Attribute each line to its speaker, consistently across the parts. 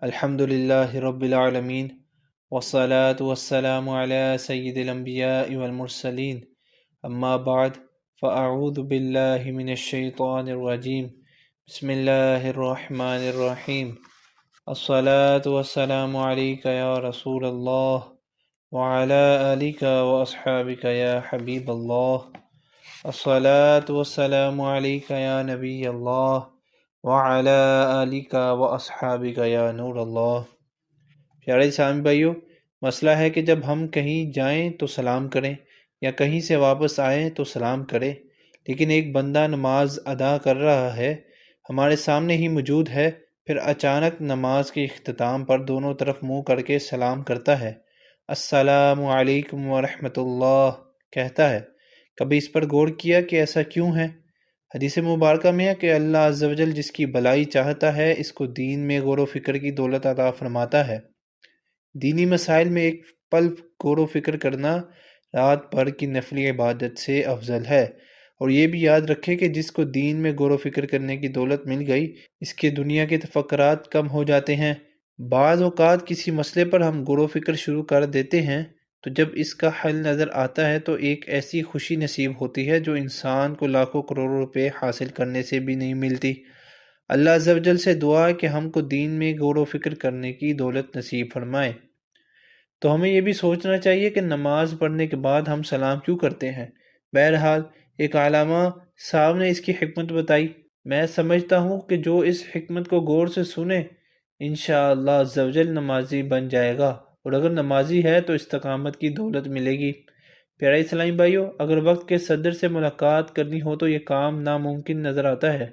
Speaker 1: الحمد لله رب العالمين والصلاة والسلام على سيد الأنبياء والمرسلين أما بعد فأعوذ بالله من الشيطان الرجيم بسم الله الرحمن الرحيم الصلاة والسلام عليك يا رسول الله وعلى آلك وأصحابك يا حبيب الله الصلاة والسلام عليك يا نبي الله وعلى آلك وأصحابك يا نور اللہ۔ پیارے اسلامی بھائیو، مسئلہ ہے کہ جب ہم کہیں جائیں تو سلام کریں یا کہیں سے واپس آئیں تو سلام کریں، لیکن ایک بندہ نماز ادا کر رہا ہے، ہمارے سامنے ہی موجود ہے، پھر اچانک نماز کے اختتام پر دونوں طرف منہ کر کے سلام کرتا ہے، السلام علیکم ورحمۃ اللہ کہتا ہے۔ کبھی اس پر غور کیا کہ ایسا کیوں ہے؟ حدیث مبارکہ میں ہے کہ اللہ عز و جل جس کی بھلائی چاہتا ہے اس کو دین میں غور و فکر کی دولت عطا فرماتا ہے۔ دینی مسائل میں ایک پل غور و فکر کرنا رات بھر کی نفلی عبادت سے افضل ہے، اور یہ بھی یاد رکھے کہ جس کو دین میں غور و فکر کرنے کی دولت مل گئی، اس کے دنیا کے تفکرات کم ہو جاتے ہیں۔ بعض اوقات کسی مسئلے پر ہم غور و فکر شروع کر دیتے ہیں تو جب اس کا حل نظر آتا ہے تو ایک ایسی خوشی نصیب ہوتی ہے جو انسان کو لاکھوں کروڑوں روپے حاصل کرنے سے بھی نہیں ملتی۔ اللہ عز و جل سے دعا ہے کہ ہم کو دین میں غور و فکر کرنے کی دولت نصیب فرمائے۔ تو ہمیں یہ بھی سوچنا چاہیے کہ نماز پڑھنے کے بعد ہم سلام کیوں کرتے ہیں۔ بہرحال ایک علامہ صاحب نے اس کی حکمت بتائی۔ میں سمجھتا ہوں کہ جو اس حکمت کو غور سے سنے انشاءاللہ عز و جل نمازی بن جائے گا، اور اگر نمازی ہے تو استقامت کی دولت ملے گی۔ پیارے اسلامی بھائیو، اگر وقت کے صدر سے ملاقات کرنی ہو تو یہ کام ناممکن نظر آتا ہے،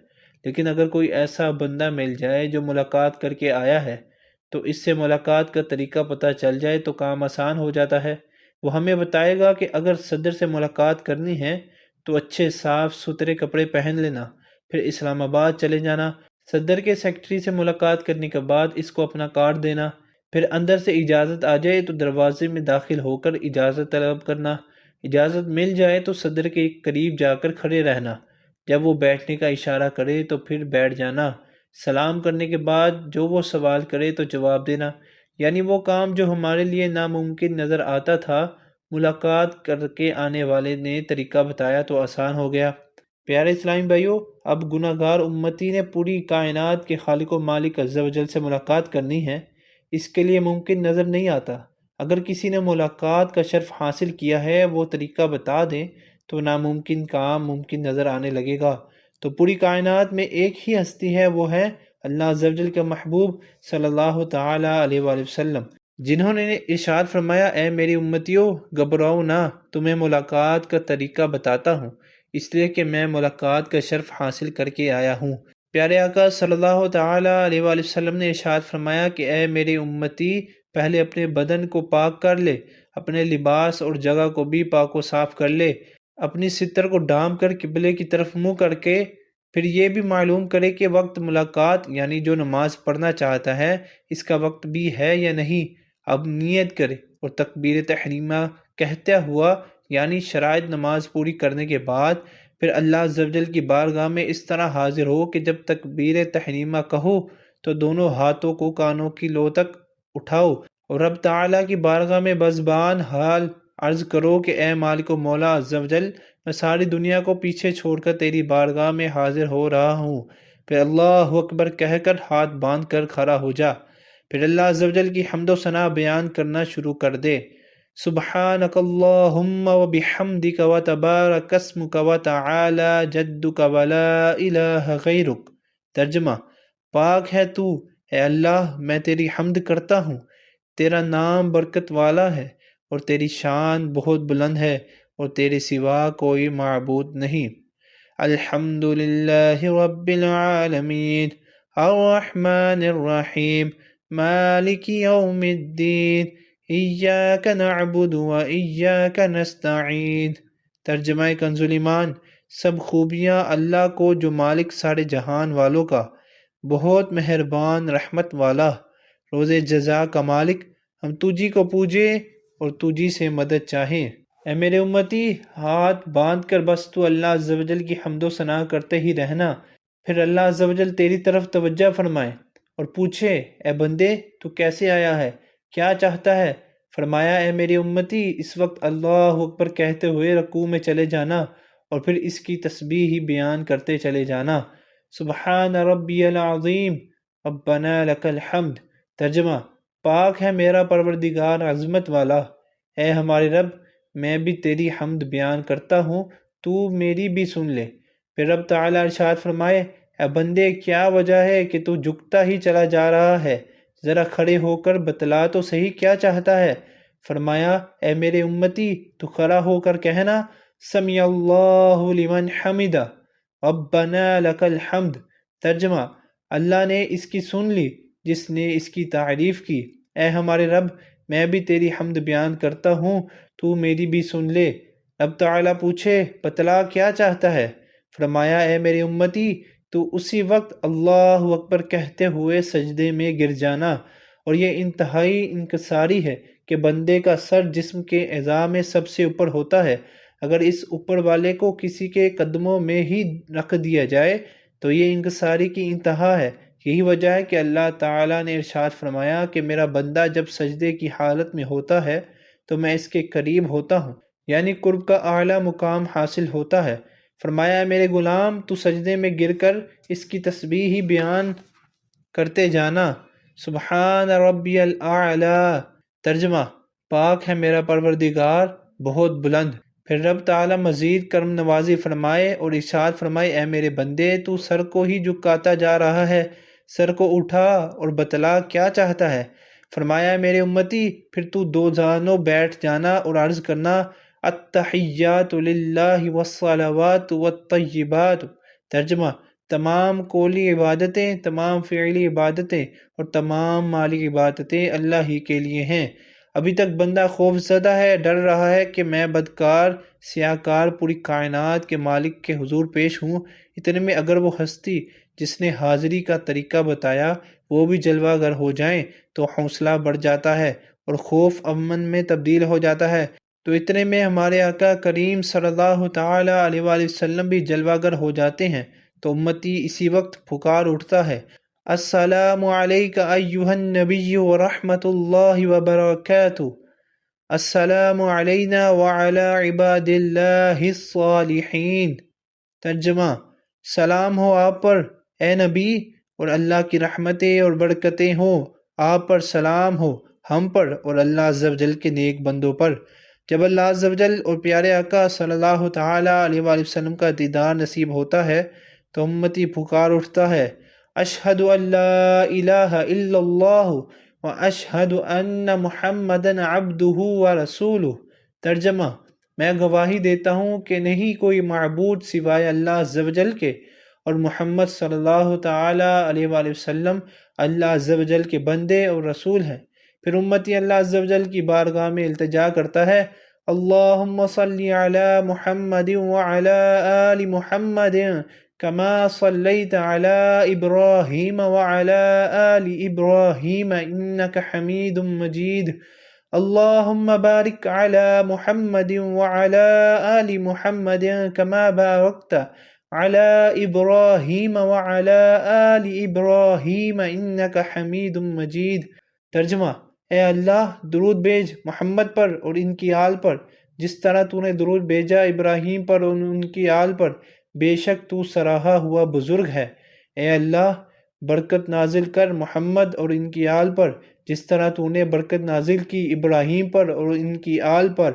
Speaker 1: لیکن اگر کوئی ایسا بندہ مل جائے جو ملاقات کر کے آیا ہے تو اس سے ملاقات کا طریقہ پتہ چل جائے تو کام آسان ہو جاتا ہے۔ وہ ہمیں بتائے گا کہ اگر صدر سے ملاقات کرنی ہے تو اچھے صاف ستھرے کپڑے پہن لینا، پھر اسلام آباد چلے جانا، صدر کے سیکرٹری سے ملاقات کرنے کے بعد اس کو اپنا کارڈ دینا، پھر اندر سے اجازت آ جائے تو دروازے میں داخل ہو کر اجازت طلب کرنا، اجازت مل جائے تو صدر کے قریب جا کر کھڑے رہنا، جب وہ بیٹھنے کا اشارہ کرے تو پھر بیٹھ جانا، سلام کرنے کے بعد جو وہ سوال کرے تو جواب دینا۔ یعنی وہ کام جو ہمارے لیے ناممکن نظر آتا تھا، ملاقات کر کے آنے والے نے طریقہ بتایا تو آسان ہو گیا۔ پیارے اسلامی بھائیو، اب گناہ گار امتی نے پوری کائنات کے خالق و مالک عز و جل سے ملاقات کرنی ہے، اس کے لیے ممکن نظر نہیں آتا۔ اگر کسی نے ملاقات کا شرف حاصل کیا ہے، وہ طریقہ بتا دیں تو ناممکن کام ممکن نظر آنے لگے گا۔ تو پوری کائنات میں ایک ہی ہستی ہے، وہ ہے اللہ عز و جل کا محبوب صلی اللہ تعالی علیہ وآلہ وسلم، جنہوں نے ارشاد فرمایا، اے میری امتیوں، گھبراؤ نہ، تمہیں ملاقات کا طریقہ بتاتا ہوں، اس لیے کہ میں ملاقات کا شرف حاصل کر کے آیا ہوں۔ پیارے آقا صلی اللہ تعالی علیہ وآلہ وسلم نے ارشاد فرمایا کہ اے میری امتی، پہلے اپنے بدن کو پاک کر لے، اپنے لباس اور جگہ کو بھی پاک و صاف کر لے، اپنی ستر کو ڈھانپ کر قبلے کی طرف منہ کر کے پھر یہ بھی معلوم کرے کہ وقت ملاقات یعنی جو نماز پڑھنا چاہتا ہے اس کا وقت بھی ہے یا نہیں۔ اب نیت کرے اور تکبیر تحریمہ کہتا ہوا یعنی شرائط نماز پوری کرنے کے بعد پھر اللہ عز و جل کی بارگاہ میں اس طرح حاضر ہو کہ جب تکبیر تحریمہ کہو تو دونوں ہاتھوں کو کانوں کی لو تک اٹھاؤ اور رب تعالیٰ کی بارگاہ میں بزبان حال عرض کرو کہ اے مالک و مولا عز و جل، میں ساری دنیا کو پیچھے چھوڑ کر تیری بارگاہ میں حاضر ہو رہا ہوں۔ پھر اللہ اکبر کہہ کر ہاتھ باندھ کر کھڑا ہو جا، پھر اللہ عز و جل کی حمد و ثنا بیان کرنا شروع کر دے۔ سبحانک اللہم و بحمدک و تبارک اسمک و تعالی جدک و لا الہ غیرک۔ ترجمہ: پاک ہے تو، اے اللہ، میں تیری حمد کرتا ہوں، تیرا نام برکت والا ہے اور تیری شان بہت بلند ہے اور تیرے سوا کوئی معبود نہیں۔ الحمدللہ رب العالمین الرحمن الرحیم مالک یوم الدین ایاک نعبد و ایاک نستعین۔ ترجمہ کنز ایمان: سب خوبیاں اللہ کو جو مالک سارے جہان والوں کا، بہت مہربان رحمت والا، روز جزا کا مالک، ہم تجھی کو پوجیں اور تجھی سے مدد چاہیں۔ اے میرے امتی، ہاتھ باندھ کر بس تو اللہ عز و جل کی حمد و ثنا کرتے ہی رہنا، پھر اللہ عز و جل تیری طرف توجہ فرمائے اور پوچھے اے بندے تو کیسے آیا ہے، کیا چاہتا ہے؟ فرمایا اے میری امتی اس وقت اللہ اکبر کہتے ہوئے رکوع میں چلے جانا اور پھر اس کی تسبیح ہی بیان کرتے چلے جانا۔ سبحان ربی العظیم ربنا لک الحمد۔ ترجمہ: پاک ہے میرا پروردگار عظمت والا، اے ہمارے رب میں بھی تیری حمد بیان کرتا ہوں، تو میری بھی سن لے۔ پھر رب تعالیٰ ارشاد فرمائے اے بندے کیا وجہ ہے کہ تو جھکتا ہی چلا جا رہا ہے، ذرا کھڑے ہو کر بتلا تو صحیح کیا چاہتا ہے۔ فرمایا اے میرے امتی تو کھڑا ہو کر کہنا سمیع اللہ لمن حمدہ ربنا لک الحمد۔ ترجمہ: اللہ نے اس کی سن لی جس نے اس کی تعریف کی، اے ہمارے رب میں بھی تیری حمد بیان کرتا ہوں، تو میری بھی سن لے۔ رب تعالیٰ پوچھے بتلا کیا چاہتا ہے؟ فرمایا اے میری امتی تو اسی وقت اللہ اکبر کہتے ہوئے سجدے میں گر جانا، اور یہ انتہائی انکساری ہے کہ بندے کا سر جسم کے اعضاء میں سب سے اوپر ہوتا ہے، اگر اس اوپر والے کو کسی کے قدموں میں ہی رکھ دیا جائے تو یہ انکساری کی انتہا ہے۔ یہی وجہ ہے کہ اللہ تعالیٰ نے ارشاد فرمایا کہ میرا بندہ جب سجدے کی حالت میں ہوتا ہے تو میں اس کے قریب ہوتا ہوں، یعنی قرب کا اعلیٰ مقام حاصل ہوتا ہے۔ فرمایا اے میرے غلام تو سجدے میں گر کر اس کی تسبیح ہی بیان کرتے جانا، سبحان ربی الاعلی۔ ترجمہ: پاک ہے میرا پروردگار بہت بلند۔ پھر رب تعالیٰ مزید کرم نوازی فرمائے اور ارشاد فرمائے اے میرے بندے تو سر کو ہی جھکاتا جا رہا ہے، سر کو اٹھا اور بتلا کیا چاہتا ہے۔ فرمایا اے میرے امتی پھر تو دو جانوں بیٹھ جانا اور عرض کرنا التحیات للہ والصلوات والطیبات۔ ترجمہ: تمام قولی عبادتیں، تمام فعلی عبادتیں اور تمام مالی عبادتیں اللہ ہی کے لیے ہیں۔ ابھی تک بندہ خوف زدہ ہے، ڈر رہا ہے کہ میں بدکار سیاہکار پوری کائنات کے مالک کے حضور پیش ہوں، اتنے میں اگر وہ ہستی جس نے حاضری کا طریقہ بتایا وہ بھی جلوہ گر ہو جائیں تو حوصلہ بڑھ جاتا ہے اور خوف امن میں تبدیل ہو جاتا ہے۔ تو اتنے میں ہمارے آقا کریم صلی اللہ تعالیٰ علیہ وآلہ وسلم بھی جلوہ گر ہو جاتے ہیں، تو امتی اسی وقت پکار اٹھتا ہے السلام علیک ایہا النبی ورحمۃ اللہ وبرکاتہ، السلام علینا وعلی عباد اللہ الصالحین۔ ترجمہ: سلام ہو آپ پر اے نبی، اور اللہ کی رحمتیں اور برکتیں ہوں آپ پر، سلام ہو ہم پر اور اللہ عز و جل کے نیک بندوں پر۔ جب اللہ عز و جل اور پیارے آقا صلی اللہ تعالیٰ علیہ وآلہ وسلم کا دیدار نصیب ہوتا ہے تو امتی پکار اٹھتا ہے اشہد ان لا الہ الا اللہ واشہد ان محمدًا عبدہ ورسولہ۔ ترجمہ: میں گواہی دیتا ہوں کہ نہیں کوئی معبود سوائے اللہ عز و جل کے، اور محمد صلی اللہ تعالیٰ علیہ وآلہ وسلم اللہ عز و جل کے بندے اور رسول ہیں۔ پھر امتی اللہ عز و جل کی بارگاہ میں التجا کرتا ہے اللہم صلی علی محمد وعلی آل محمد کما صلیت علی ابراہیم وعلی آل ابراہیم انک حمید مجید، اللہم بارک علی محمد وعلی آل محمد کما بارکت علی ابراہیم وعلی آل ابراہیم انک حمید مجید۔ ترجمہ: اے اللہ درود بھیج محمد پر اور ان کی آل پر جس طرح تو نے درود بھیجا ابراہیم پر اور ان کی آل پر، بے شک تو سراہا ہوا بزرگ ہے۔ اے اللہ برکت نازل کر محمد اور ان کی آل پر جس طرح تو نے برکت نازل کی ابراہیم پر اور ان کی آل پر،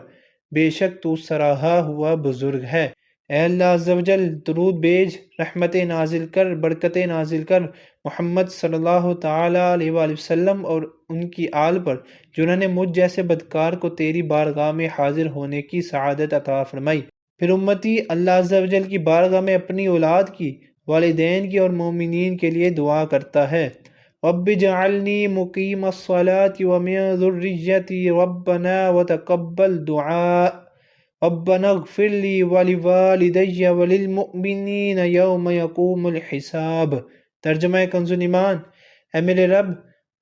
Speaker 1: بے شک تو سراہا ہوا بزرگ ہے۔ اے اللہ عز و جل درود بھیج، رحمتیں نازل کر، برکتیں نازل کر محمد صلی اللہ تعالیٰ علیہ وآلہ وسلم اور ان کی آل پر جنہوں نے مجھ جیسے بدکار کو تیری بارگاہ میں حاضر ہونے کی سعادت عطا فرمائی۔ پھر امتی اللہ عز و جل کی بارگاہ میں اپنی اولاد کی، والدین کی اور مومنین کے لیے دعا کرتا ہے رب اجعلنی مقیم الصلاة ومن ذریتی ربنا وتقبل دعاء ربنا اغفر لی ولوالدی وللمؤمنین یوم یقوم الحساب۔ ترجمہ کنز ایمان: اے میرے رب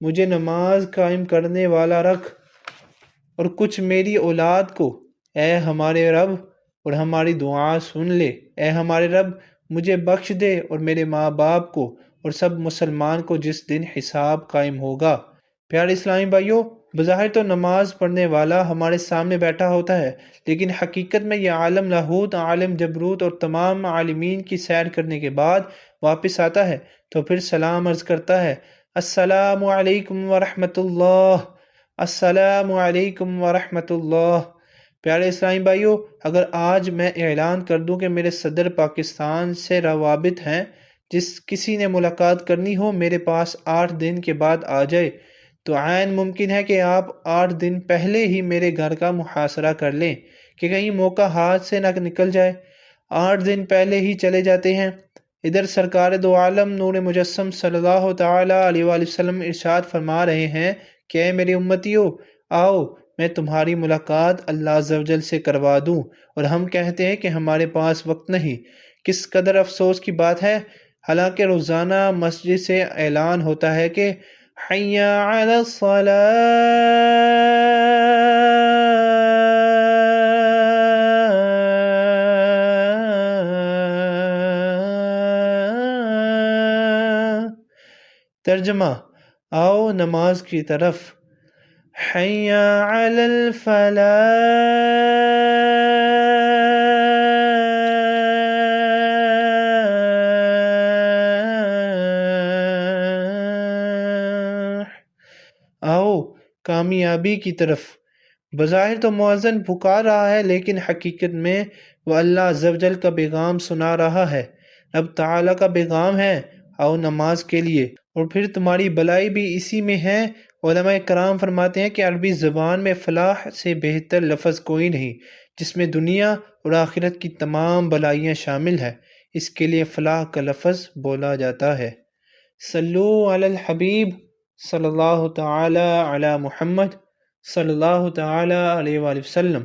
Speaker 1: مجھے نماز قائم کرنے والا رکھ اور کچھ میری اولاد کو، اے ہمارے رب اور ہماری دعا سن لے۔ اے ہمارے رب مجھے بخش دے اور میرے ماں باپ کو اور سب مسلمان کو جس دن حساب قائم ہوگا۔ پیارے اسلامی بھائیوں، بظاہر تو نماز پڑھنے والا ہمارے سامنے بیٹھا ہوتا ہے، لیکن حقیقت میں یہ عالم لاہوت، عالم جبروت اور تمام عالمین کی سیر کرنے کے بعد واپس آتا ہے تو پھر سلام عرض کرتا ہے، السلام علیکم ورحمۃ اللہ، السلام علیکم ورحمۃ اللہ۔ پیارے اسلامی بھائیوں، اگر آج میں اعلان کر دوں کہ میرے صدر پاکستان سے روابط ہیں، جس کسی نے ملاقات کرنی ہو میرے پاس 8 دن کے بعد آ جائے، تو عین ممکن ہے کہ آپ 8 دن پہلے ہی میرے گھر کا محاصرہ کر لیں کہ کہیں موقع ہاتھ سے نہ نکل جائے۔ 8 دن پہلے ہی چلے جاتے ہیں۔ ادھر سرکار دو عالم نور مجسم صلی اللہ تعالی علیہ وآلہ وسلم ارشاد فرما رہے ہیں کہ اے میری امتیو، آؤ میں تمہاری ملاقات اللہ عز و جل سے کروا دوں، اور ہم کہتے ہیں کہ ہمارے پاس وقت نہیں۔ کس قدر افسوس کی بات ہے، حالانکہ روزانہ مسجد سے اعلان ہوتا ہے کہ حی علی الصلاۃ، ترجمہ، آؤ نماز کی طرف، حی علی الفلاح، آؤ کامیابی کی طرف۔ بظاہر تو مؤذن پکار رہا ہے، لیکن حقیقت میں وہ اللہ عز و جل کا پیغام سنا رہا ہے، رب تعالیٰ کا پیغام ہے، آؤ نماز کے لیے، اور پھر تمہاری بلائی بھی اسی میں ہے۔ علماء کرام فرماتے ہیں کہ عربی زبان میں فلاح سے بہتر لفظ کوئی نہیں، جس میں دنیا اور آخرت کی تمام بلائیاں شامل ہیں، اس کے لیے فلاح کا لفظ بولا جاتا ہے۔ صلو علی الحبیب صلی اللہ تعالی علی محمد صلی اللہ تعالی علیہ وآلہ وسلم۔